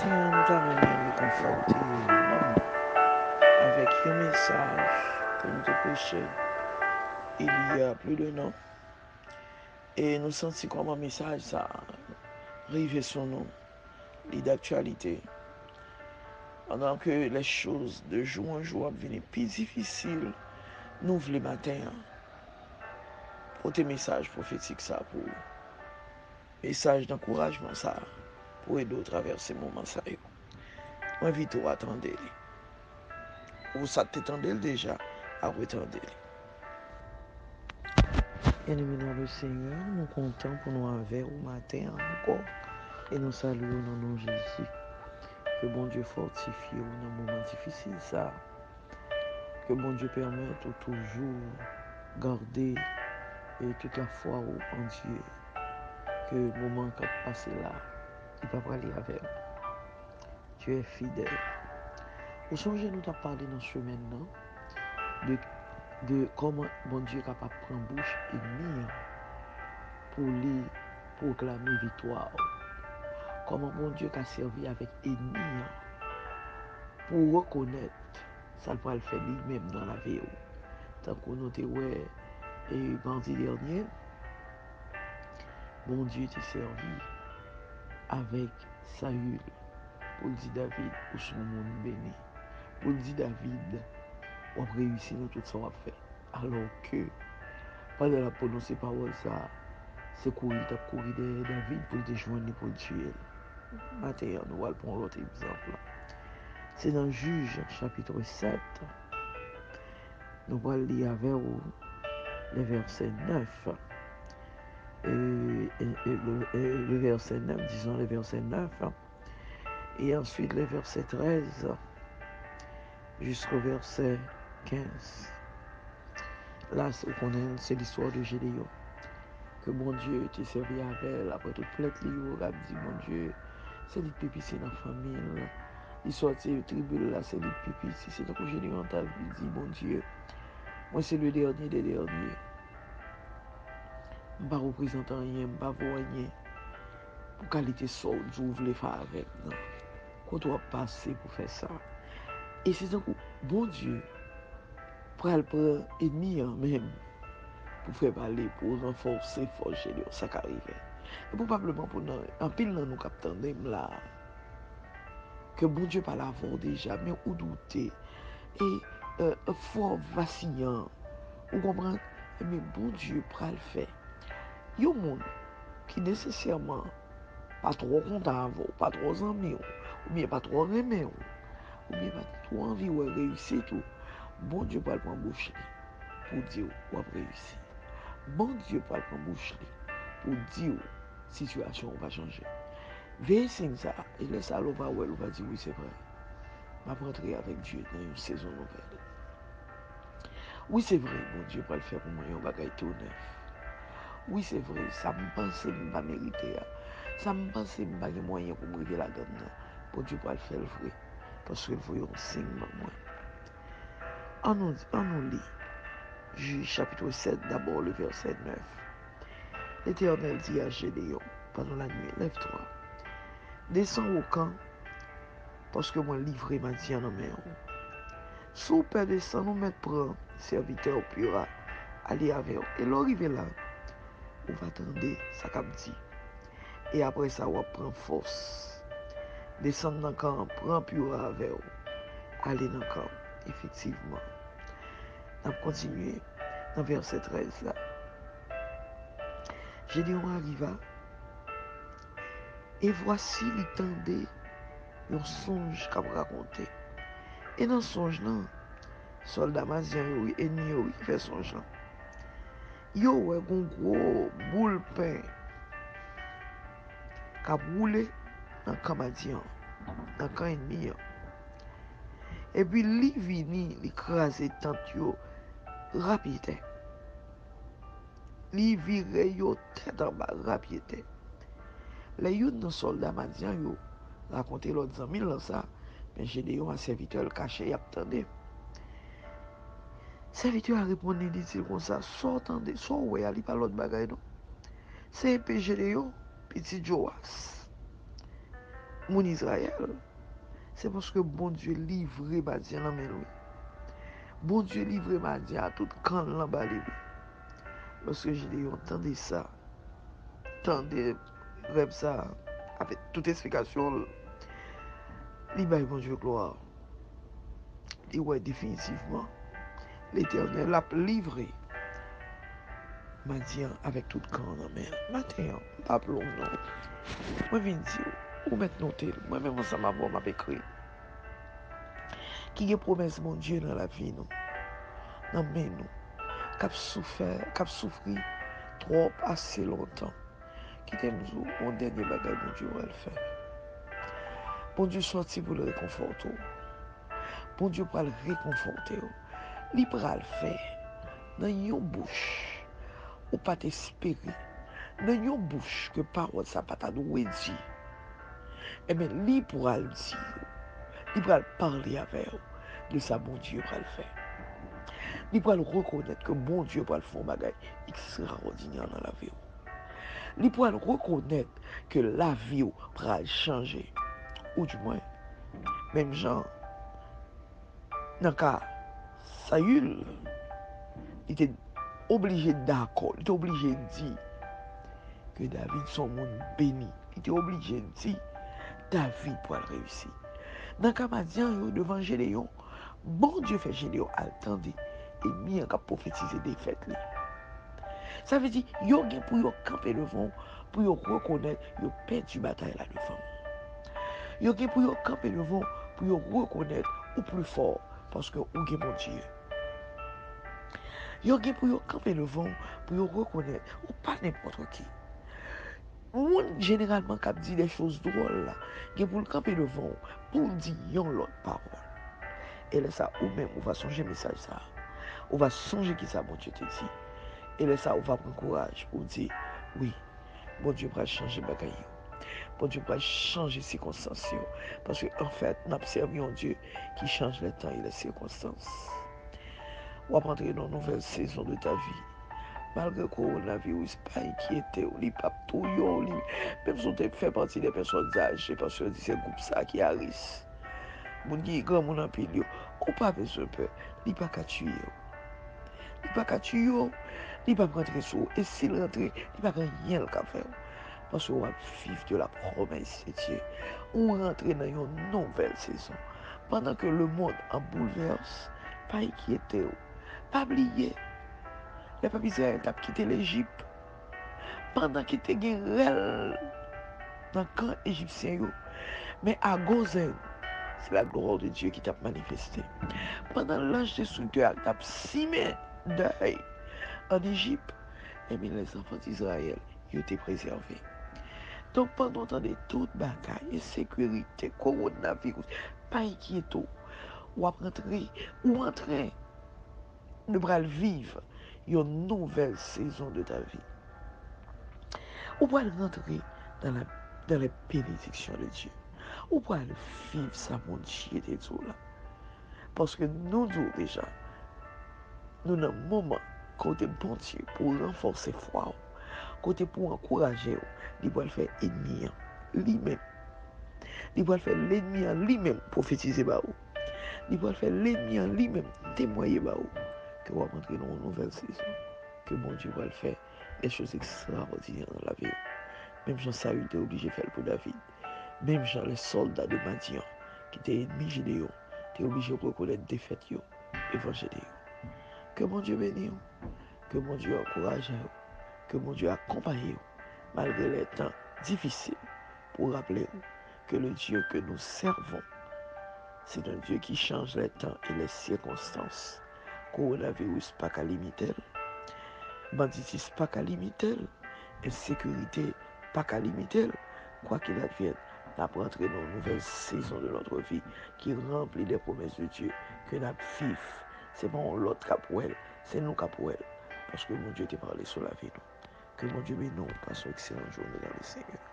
Nous avons réconforté nous avec un message que nous avons prêché il y a plus d'un an. Et nous sentons comme un message ça arrive sur nous, d'actualité. Pendant que les choses de jour en jour deviennent plus difficiles, nous voulons matin pour tes messages prophétiques ça, pour messages d'encouragement ça, pour aider à traverser ces moments ça. On invite à attendre. Ou ça t'étendait déjà à retendre. Bien-aimés dans le Seigneur, nous comptons pour nous avec au matin encore et nous saluons dans le nom de Jésus. Que bon Dieu fortifie dans un moment difficile ça. Que bon Dieu permette de toujours garder et toute la foi en Dieu. Que le moment qu'a passé là, il va pas aller avec. Tu es fidèle. Au songe, nous t'avons parlé dans ce chemin de comment bon Dieu est capable de prendre bouche et mire pour lui proclamer victoire. Comment bon Dieu a servi avec ennemi pour reconnaître ça va le faire lui-même dans la vie. Tant qu'on notait et mardi dernier, bon Dieu t'a servi avec Saül pour dire David ou son monde béni. Pour dire David, on réussit dans tout ça qu'on a fait. Alors que pendant la prononcer parole ça, c'est courir derrière David pour le joindre pour le tuer. Maintenant, nous allons prendre l'autre exemple. C'est dans Juge chapitre 7. Nous allons lire avec vous le verset 9. Le verset 9, disons le verset 9. Et ensuite le verset 13 jusqu'au verset 15. Là, c'est l'histoire de Gédéon. Que mon Dieu t'ait servi avec elle. Après toute plainte, il a dit, mon Dieu, c'est les pépis, c'est dans la famille. Il sortit du tribunal là, c'est les pépis. C'est donc Gédéon t'a dit, mon Dieu, moi c'est le dernier des derniers. Je ne représente rien, je ne vois rien. Pour qualité sorte, je voulais faire avec. Quand on va passer pour faire ça. Et c'est donc, bon Dieu, pour le prendre ennemi même, pour faire parler, pour renforcer force Gédéon, ça qui arrive. Et probablement pour nous, en pile dans nous captons là, que bon Dieu pas l'avoir déjà, mais ou douter, et fort vacillant, ou comprendre, mais bon Dieu pour le faire. Il y a un monde qui nécessairement pas trop content avec, pas trop amis, ou bien pas trop aimé, ou bien pas trop envie de réussir tout. Bon Dieu pour le prendre bouche pour dire ou réussir. Bon Dieu pour le prendre bouche pour dire situation va changer. Veillez ça et laisse ça va dire oui c'est vrai. Je vais rentrer avec Dieu dans une saison nouvelle. Oui c'est vrai, bon Dieu va le faire pour moi, on va gagner tout neuf. Oui c'est vrai, ça me pense que je ne vais pas mériter. Ça me pense que je n'ai pas de moyens pour me réveiller la donne. Bon Dieu va le faire le vrai. Parce que le vrai un signe moi. On nous lit. Juge chapitre 7, d'abord le verset 9. L'Éternel dit à Gédéon pendant la nuit, lève-toi, descends au camp, parce que moi livré m'a dit en main. Sous père descend, nous mettre prendre serviteur pura, aller avec eux. Et l'arrivée là, on va attendre ça qu'a dit. Et après ça, on va prendre force. Descendre dans le camp, prendre pura avec eux. Aller dans le camp, effectivement. On va continuer dans verset 13 là. Gédéon arriva, et voici l'étendue un songe qu'a raconté. Et dans ce songe là, soldat mazien yo ennemi yo qui fait songe là. Yo ouais gon gros boule pain qu'a roulé dans camp mazien, dans camp ennemi. Et puis li vini l'écraser tant yo rapide. Li vire yo tête en bas rapide. Les yon dans soldat mazien yo raconté l'autre ami là ça, mais Gédéon un serviteur caché y attendait. Serviteur a répondu, dit-il comme ça, soit attendez, soit ouais, ali pas l'autre bagaille non. C'est un peu Gédéon, petit Joas. mon Israël, c'est parce que bon Dieu livré Madian dans mes louis. Bon Dieu livré Madian à tout camp là-bas. Lorsque j'ai entendu ça, entendu ça, avec toute explication, il baille bon Dieu gloire. Et ouais, définitivement, l'Éternel l'a livré Madian avec tout camp dans mes matin, pas plomb non. Moi viens dire, ou mettre noter, moi-même ça m'a écrit. Qui est promesse mon Dieu dans la vie nous, dans mes nous, qui a souffert trop assez longtemps. Qui t'aime dire, mon dernier bagage, mon Dieu va le faire. Bon Dieu sorti pour le réconforter. Bon Dieu pour le réconforter. Il pourra le faire dans une bouche ou pas t'espérer. Dans une bouche que parole ça pas t'a doué dire. Et bien, il pourra le dire. Il pourra le parler avec vous. De ça, bon Dieu va le faire. Il pourra le reconnaître que bon Dieu va le faire un bagage extraordinaire dans la vie. Il pourra le reconnaître que la vie va changer. Ou du moins, même genre, dans le cas, Saül, il était obligé d'accord, il était obligé de dire que David son monde béni. Il était obligé de dire David pour réussir. Dans le cas Madian, devant Gédéon, bon Dieu fait Gédéon attendez et mis en prophétiser des fêtes. Ça veut dire, il y a pour y camper devant, pour y reconnaître, il y a perdu bataille là devant. Il y a pour y camper devant, pour y reconnaître ou plus fort, parce que ou est mon Dieu. Il y a pour y camper devant, pour y reconnaître, ou pas n'importe qui. Moun généralement qui dit des choses drôles là, il pour le camper devant, pour dire l'autre parole. Et là ça, ou même, on va songer message ça. On va songer qui ça, mon Dieu te dit. Et là ça, on va prendre courage pour dire, oui, bon Dieu va changer bagaille. Bon Dieu va changer les circonstances. Parce qu'en fait, nous observons un Dieu qui change le temps et les circonstances. On va entrer dans une nouvelle saison de ta vie. Malgré le coronavirus, pas inquiété, ou pas tout, même si tu fais partie des personnes âgées, parce que c'est un groupe ça qui a risque. Mon qui est grand, mon empile, ou pas besoin de peur, il n'y a pas qu'à tuer. Il n'y a pas qu'à tuer, il n'y a pas rentrer sur et s'il rentre, il n'y a pas rien qu'à faire. Parce qu'on va vivre de la promesse de Dieu. On rentre dans une nouvelle saison. Pendant que le monde en bouleverse, pas inquiété, pas oublier. Les peuples Israël ont quitté l'Égypte pendant qu'ils étaient guerre dans le camp égyptien. Mais à Gozen, c'est la gloire de Dieu qui t'a manifesté. Pendant l'ange destructeur t'a simé deuil en Égypte, et bien les enfants d'Israël ont été préservés. Donc pendant de toute bataille, insécurité, coronavirus, pas inquiétant, ou à rentrer, ou en train de vivre une nouvelle saison de ta vie. Ou pour rentrer dans les bénédictions de Dieu. Ou pour vivre ça, mon Dieu, de tout là. Parce que nous disons déjà, nous avons un moment côté bon Dieu pour renforcer foi, côté pour encourager, il va le faire ennemi lui-même. Il va le faire l'ennemi lui-même prophétiser. Il va le faire l'ennemi lui-même témoigner. Que va rentrer dans une nouvelle saison. Que mon Dieu va le faire des choses extraordinaires dans la vie. Même Jean Saül était obligé de faire pour David. Même Jean, les soldats de Madian, qui étaient ennemis Gédéon, étaient obligés de reconnaître des défaites devant Gédéon. Que mon Dieu bénisse, que mon Dieu encourage, que mon Dieu accompagne, malgré les temps difficiles, pour rappeler que le Dieu que nous servons, c'est un Dieu qui change les temps et les circonstances. Coronavirus pas qu'à limiter, banditisme pas qu'à limiter, insécurité pas qu'à limiter, quoi qu'il advienne, nous avons entré dans une nouvelle saison de notre vie qui remplit les promesses de Dieu que nous vivons. C'est pas l'autre cap pour elle, c'est nous cap pour elle. Parce que mon Dieu t'a parlé sur la vie. Que mon Dieu bénisse, passons une excellente journée dans le Seigneur.